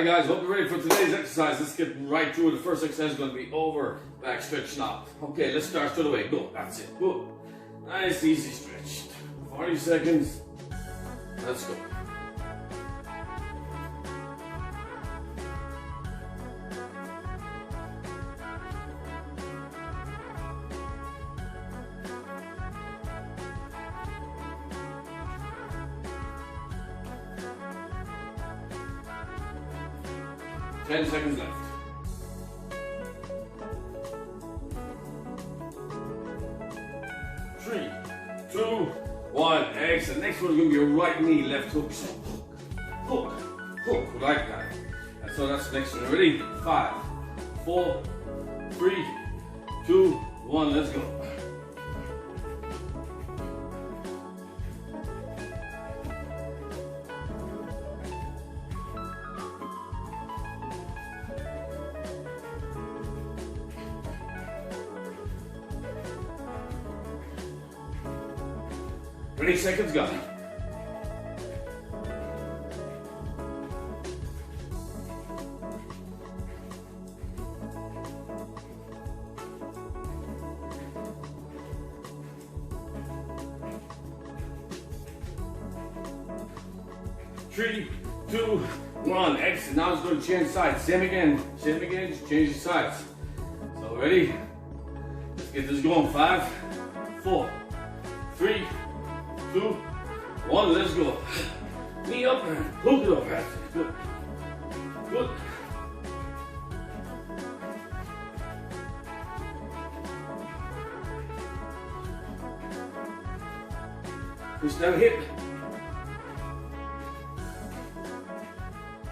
Hey guys, hope you're ready for today's exercise. Let's get right to it. The first exercise is going to be over back stretch now. Okay, let's start straight away. Go. That's it. Good. Nice, easy stretch. 40 seconds. Let's go. Ten seconds left. 3, 2, 1. Excellent. Next one is going to be your right knee, left hook. So hook, hook, like that. And so that's the next one. Ready? 5, 4, 3, 2, 1. Let's go. Twenty seconds gone. Three, 2, 1. Exit. Now it's going to change sides. Same again. Same again. Just change the sides. So ready? Let's get this going. 5, 4, 3, 2, 1, let's go. Knee up and hook it up. That's it. Good. Good. Push down hip.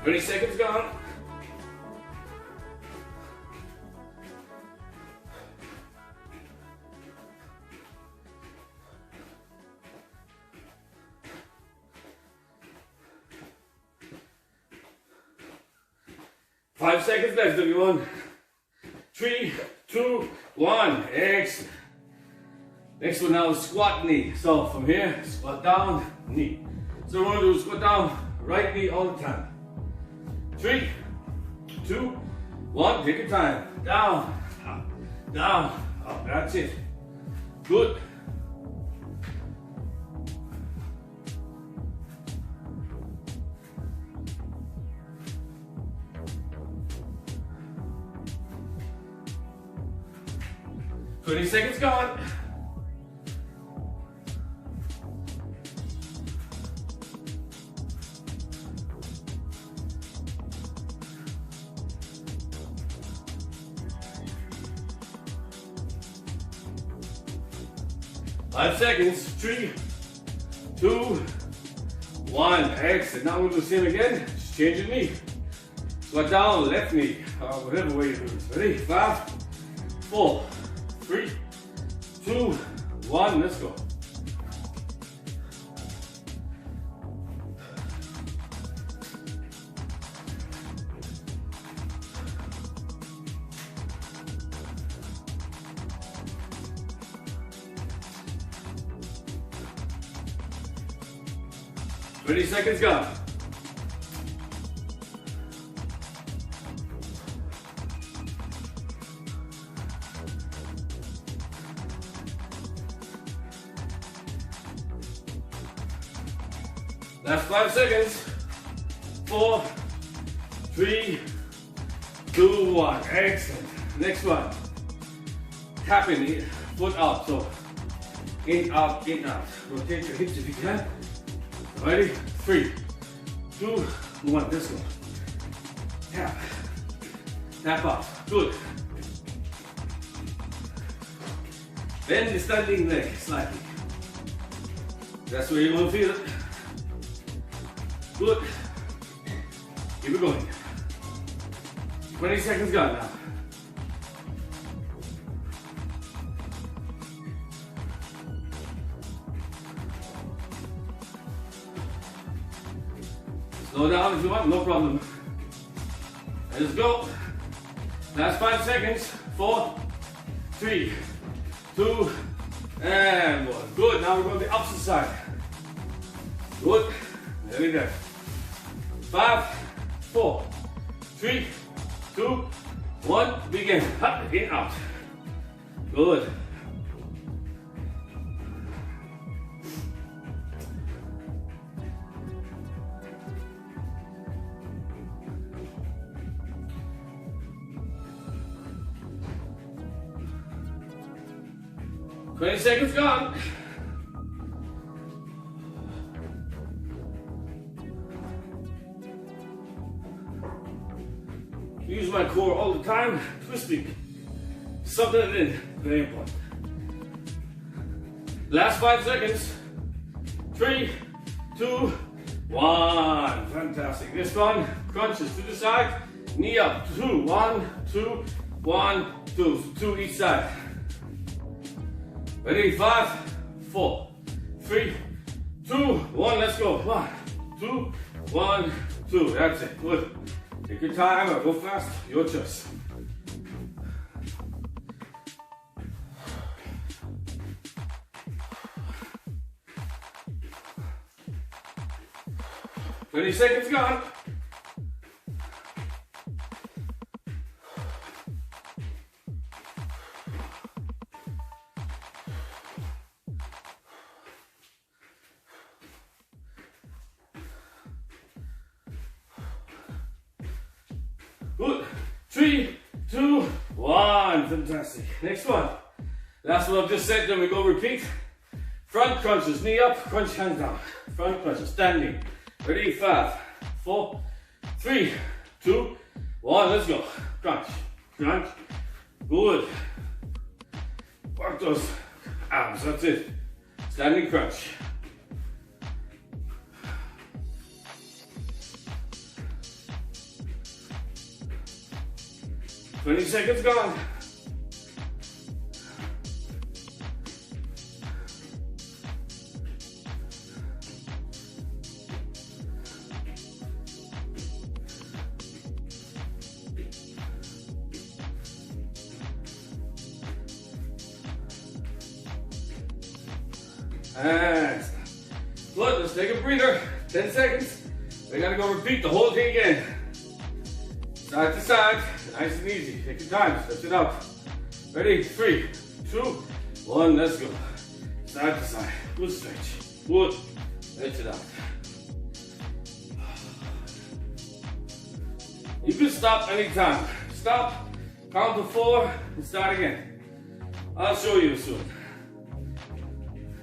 30 seconds gone. Five seconds left, everyone. 3, 2, 1. Excellent. Next one now is squat knee. So from here, squat down, knee. So we're going to do squat down, right knee all the time. 3, 2, 1. Take your time. Down, up, down, up. That's it. Good. Twenty seconds gone. Five seconds. 3, 2, 1. Exit. Now we'll do the same again. Just change your knee. Squat down, left knee. Whatever way you do this. Ready? 5, 4, 3, 2, 1. Let's go. Twenty seconds gone. Last 5 seconds. 4, 3, 2, 1. Excellent. Next one. Tapping it, foot out. So in, out, in, out. Rotate your hips if you can. Ready? 3, 2, 1. Let's go. Tap. Tap out. Good. Bend the standing leg slightly. That's where you want to feel it. Good. Keep it going. 20 seconds gone now. Slow down if you want, no problem. Let's go. Last 5 seconds. 4, 3, 2, and 1. Good. Now we're going to the opposite side. Good. Nearly there. 5, 4, 3, 2, 1, begin. Up, in, out. Good. Twenty seconds gone. Use my core all the time, twisting. Something it in, very important. Last 5 seconds. 3, 2, 1. Fantastic. This one, crunches to the side, knee up. 2, 1, 2, 1, 2. So 2 each side. Ready? 5, 4, 3, 2, 1. Let's go. 1, 2, 1, 2. That's it. Good. Take your time or go fast. Your choice. Twenty seconds gone. Good. 3, 2, 1. Fantastic. Next one. Last one I've just said, then we go repeat. Front crunches, knee up, crunch hands down. Front crunches, standing. Ready? 5, 4, 3, 2, 1. Let's go. Crunch, crunch. Good. Work those arms. That's it. Standing crunch. Twenty seconds gone. And good, let's take a breather. 10 seconds. We're gonna go repeat the whole thing again. Side to side, nice and easy. Take your time, stretch it out. Ready? 3, 2, 1, let's go. Side to side, good stretch. Good, stretch it out. You can stop anytime. Stop, count to 4, and start again. I'll show you soon.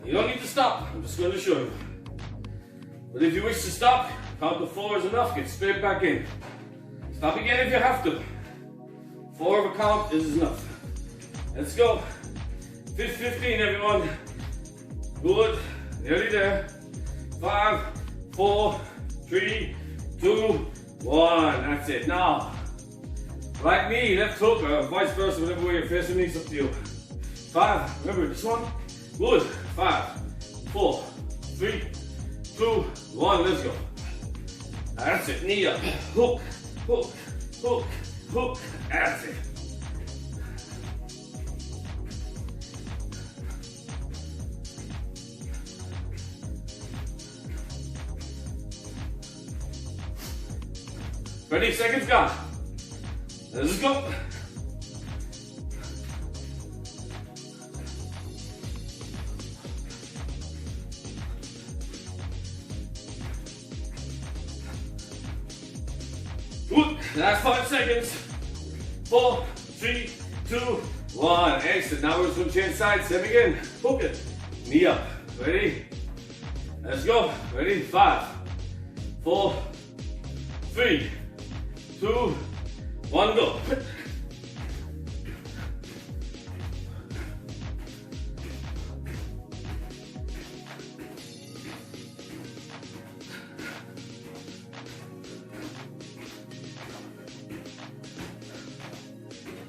You don't need to stop, I'm just going to show you. But if you wish to stop, count to 4 is enough, get straight back in. Stop again if you have to. 4 of a count is enough. Let's go. Fit15, everyone. Good, nearly there. 5, 4, 3, 2, 1. That's it. Now, right knee, left hook, or vice versa, whatever way you're facing me, it's up to you. 5, remember this one? Good. 5, 4, 3, 2, 1. Let's go. That's it. Knee up. Hook, hook, hook, hook. That's it. Ready? Seconds gone. Let's go. Good. Last 5 seconds. 4, 3, 2, 1. Excellent. Now we're just going to change sides. Same again. Hook it. Knee up. Ready? Let's go. Ready? 5, 4, 3, 2, 1, go.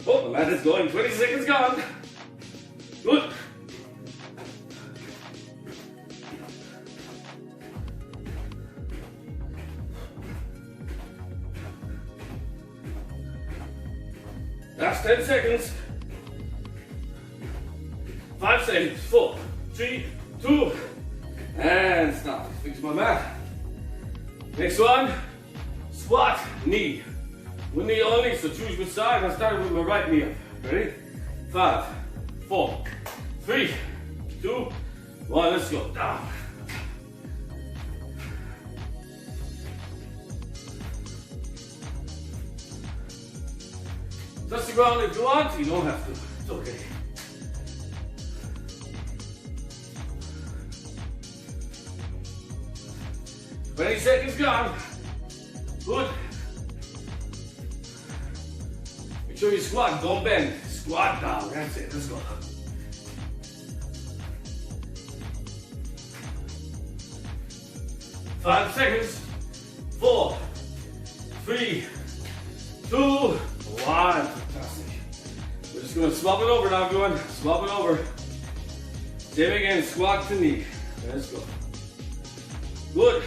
Oh, the mat is going. 20 seconds gone. Good. Last 10 seconds. 5 seconds. 4, 3, 2, and stop. Fix my mat. Next one. Squat, knee. One knee only, so choose which side. I started with my right knee up. Ready? 5, 4, 3, 2, 1. Let's go. Down. Touch the ground if you want. You don't have to. It's okay. Twenty seconds gone. Good. Make sure you squat, don't bend. Squat down, that's it, let's go. Five seconds. 4, 3, 2, 1. Fantastic. We're just going to swap it over now, everyone. Swap it over. Same again, squat to knee. Let's go. Good.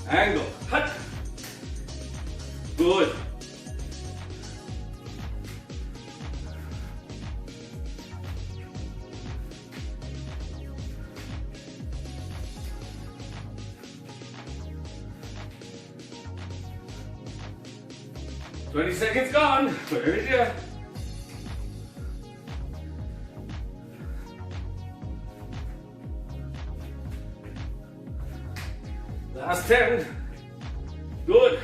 Angle. Hut. Good. Twenty seconds gone. Very good. Last 10. Good.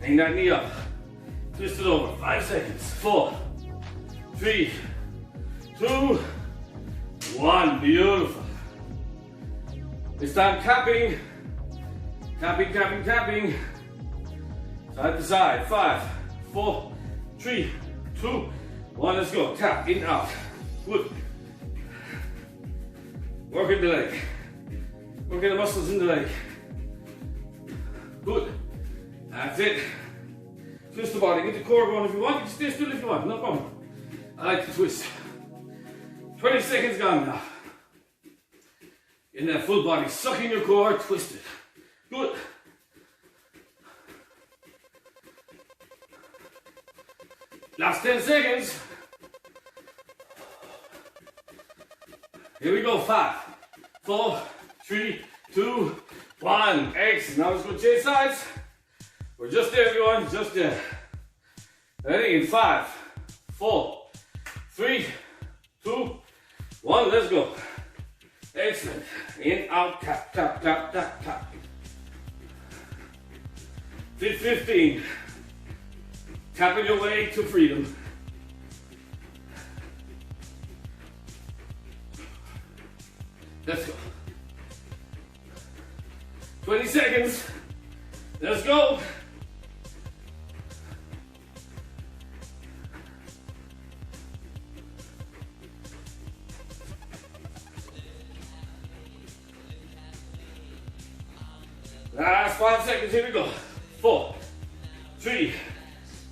Hang that knee up. Twist it over. 5 seconds. 4, 3, 2, 1. Beautiful. This time tapping. Tapping, tapping, tapping. Side to side. 5, 4, 3, 2, 1. Let's go. Tap in, out. Good. Working the leg. Working the muscles in the leg. Good. That's it. Twist the body. Get the core going if you want. You can stay still if you want. No problem. I like to twist. 20 seconds gone now. In that full body. Sucking your core. Twist it. Good. Last 10 seconds. Here we go. 5, 4, 3, 2, 1. Excellent. Now let's go change sides. We're just there, everyone. Just there. Ready? In 5, 4, 3, 2, 1. Let's go. Excellent. In, out, tap, tap, tap, tap, tap. Fit15. Tapping your way to freedom. Let's go. 20 seconds. Let's go. Last 5 seconds. Here we go. 4, 3,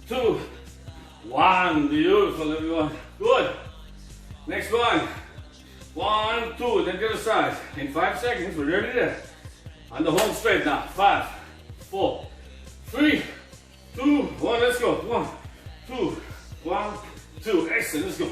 2, 1. Beautiful, everyone. Good. Next one. 1, 2. Then the other side. In 5 seconds, we're nearly there. On the home straight now. 5, 4, 3, 2, 1. Let's go. 1, 2, 1, 2. Excellent. Let's go.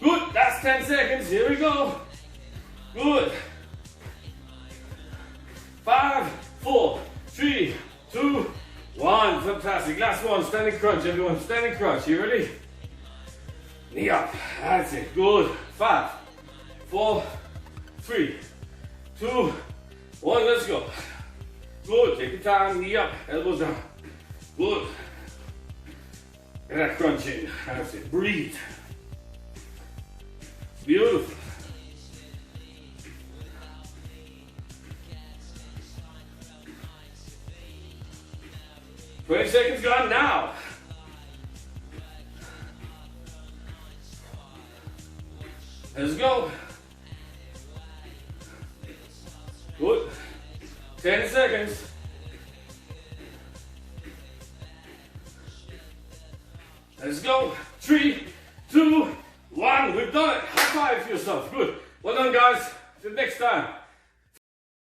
Good, that's 10 seconds, here we go. Good. 5, 4, 3, 2, 1. Fantastic, last one, standing crunch, everyone. Standing crunch, you ready? Knee up, that's it, good. 5, 4, 3, 2, 1, let's go. Good, take your time, knee up, elbows down. Good. Get that crunch in, that's it, breathe. Beautiful. Twenty seconds gone now. Let's go. Good. 10 seconds. Let's go. 3, 2, 1. We've done it. High five yourself. Good. Well done, guys. Till next time.